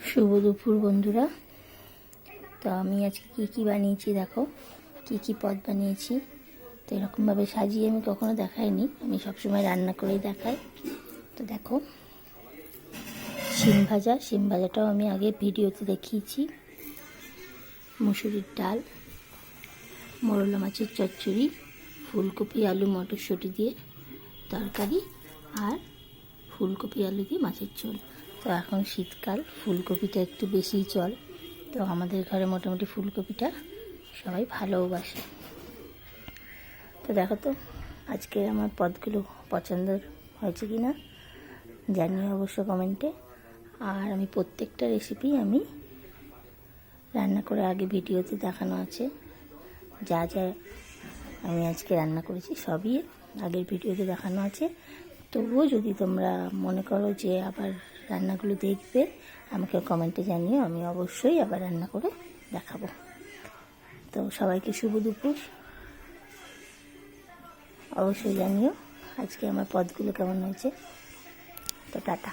শুভ দুপুর বন্ধুরা। তো আমি আজকে কী বানিয়েছি দেখো, কি পদ বানিয়েছি। তো এরকমভাবে সাজিয়ে আমি কখনো দেখাইনি, আমি সবসময় রান্না করেই দেখাই। তো দেখো, শিম ভাজাটাও আমি আগে ভিডিওতে দেখিয়েছি। মুসুরির ডাল, মোরলা মাছের চচ্চড়ি, ফুলকপি আলু মটরশুঁটি দিয়ে তরকারি, আর ফুলকপি আলু দিয়ে মাছের ঝোল। তো এখন শীতকাল, ফুলকপিটা একটু বেশিই চল। তো আমাদের ঘরে মোটামুটি ফুলকপিটা সবাই ভালোবাসে। তো দেখো তো আজকে আমার পদগুলো পছন্দ হয়েছে কি না জানিও অবশ্য কমেন্টে। আর আমি প্রত্যেকটা রেসিপি আমি রান্না করে আগে ভিডিওতে দেখানো আছে। যা যা আমি আজকে রান্না করেছি সবই আগের ভিডিওতে দেখানো আছে। তবুও যদি তোমরা মনে করো যে আবার রান্নাগুলো দেখবে, আমাকে কমেন্টে জানিও, আমি অবশ্যই আবার রান্না করে দেখাবো। তো সবাইকে শুভ দুপুর, অবশ্যই জানিও আজকে আমার পদগুলো কেমন হয়েছে। তো টাটা।